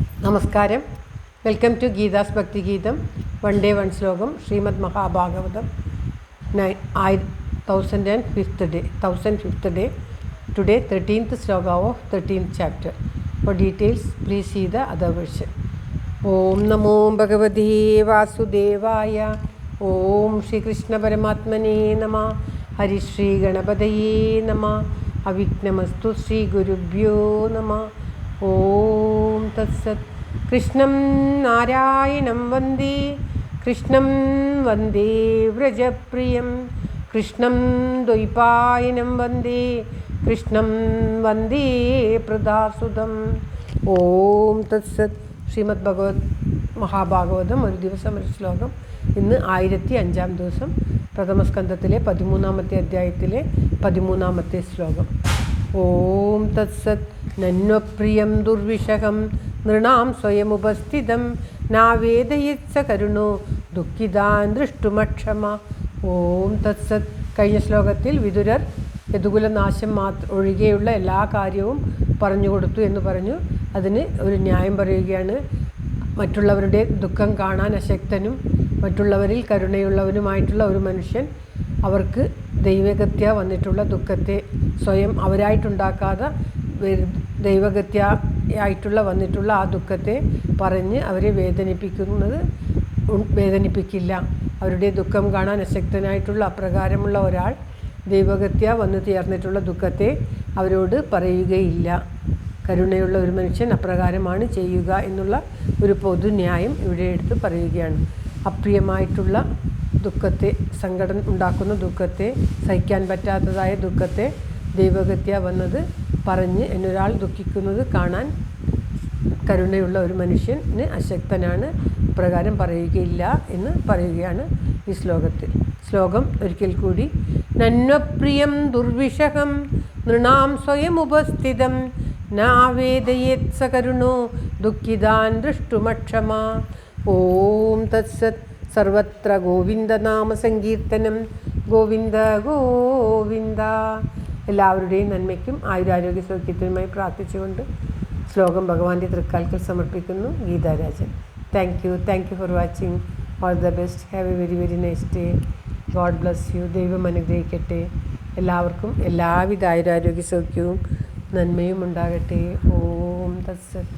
നമസ്കാരം. Welcome to Geetha's ഭക്തിഗീതം. One day one ശ്ലോകം. Shrimad Mahabhagavatam 1005th day. Today 13th sloka of 13th chapter. For details, please see the other version. Om Namo Bhagavate Vasudevaya. Om Shri Krishna Paramatmane Namah. Hari Shri Ganapataye Namah. Avignamastu Shri Gurubhyo Namah. Om Tat Krishnam Narayanam Vande Krishnam Vande Vrajapriyam Krishnam Dvaipayanam Vande Krishnam Vande Pradasudam. Om Tat Sat. Shrimad Mahabhagavatam ഒരു ദിവസം ഒരു ശ്ലോകം. ഇന്ന് 1005-ാം ദിവസം, പ്രഥമസ്കന്ധത്തിലെ 13-ാമത്തെ അധ്യായത്തിലെ 13-ാമത്തെ ശ്ലോകം. ഓം തത്സത്. നന്വപ്രിയം ദുർവിഷഹം നൃണാം സ്വയമുപസ്ഥിതം നാവേദയിത്സ കരുണോ ദുഃഖിതാൻ ദൃഷ്ടുമക്ഷമ. ഓം തത്സത്. കഴിഞ്ഞ ശ്ലോകത്തിൽ വിതുരർ യദുകുലനാശം ഒഴികെയുള്ള എല്ലാ കാര്യവും പറഞ്ഞുകൊടുത്തു എന്ന് പറഞ്ഞു. അതിന് ഒരു ന്യായം പറയുകയാണ്. മറ്റുള്ളവരുടെ ദുഃഖം കാണാൻ അശക്തനും മറ്റുള്ളവരിൽ കരുണയുള്ളവനുമായിട്ടുള്ള ഒരു മനുഷ്യൻ അവർക്ക് ദൈവഗത്യ വന്നിട്ടുള്ള ദുഃഖത്തെ സ്വയം അവരായിട്ടുണ്ടാക്കാതെ ദൈവഗത്യായിട്ടുള്ള വന്നിട്ടുള്ള ആ ദുഃഖത്തെ പറഞ്ഞ് അവരെ വേദനിപ്പിക്കില്ല. അവരുടെ ദുഃഖം കാണാൻ അശക്തനായിട്ടുള്ള അപ്രകാരമുള്ള ഒരാൾ ദൈവഗത്യ വന്നു ചേർന്നിട്ടുള്ള ദുഃഖത്തെ അവരോട് പറയുകയില്ല. കരുണയുള്ള ഒരു മനുഷ്യൻ അപ്രകാരമാണ് ചെയ്യുക എന്നുള്ള ഒരു പൊതുന്യായം ഇവിടെ എടുത്ത് പറയുകയാണ്. അപ്രിയമായിട്ടുള്ള ദുഃഖത്തെ, സങ്കടം ഉണ്ടാക്കുന്ന ദുഃഖത്തെ, സഹിക്കാൻ പറ്റാത്തതായ ദുഃഖത്തെ ദൈവഗത്യ വന്നത് പറഞ്ഞ് എന്നൊരാൾ ദുഃഖിക്കുന്നത് കാണാൻ കരുണയുള്ള ഒരു മനുഷ്യന് അശക്തനാണ്, പ്രകാരം പറയുകയില്ല എന്ന് പറയുകയാണ് ഈ ശ്ലോകത്തിൽ. ശ്ലോകം ഒരിക്കൽ കൂടി. നന്വപ്രിയം ദുർവിഷഹം നൃണാം സ്വയമുപസ്ഥിതം നാവേദയേത്സ കരുണോ ദുഃഖിതാൻ ദൃഷ്ടുമക്ഷമ. ഓം തത്സത്. സർവത്ര ഗോവിന്ദനാമ സങ്കീർത്തനം. ഗോവിന്ദ ഗോവിന്ദ. എല്ലാവരുടെയും നന്മയ്ക്കും ആയുരാരോഗ്യ സൗഖ്യത്തിനുമായി പ്രാർത്ഥിച്ചുകൊണ്ട് ശ്ലോകം ഭഗവാന്റെ തൃക്കാൽക്കൽ സമർപ്പിക്കുന്നു. Geetha Rajan. Thank you for watching. All the best. Have A very very nice day. God bless you. ദൈവം അനുഗ്രഹിക്കട്ടെ. എല്ലാവർക്കും എല്ലാവിധ ആയുരാരോഗ്യ സൗഖ്യവും നന്മയും ഉണ്ടാകട്ടെ. ഓം തത്സത്.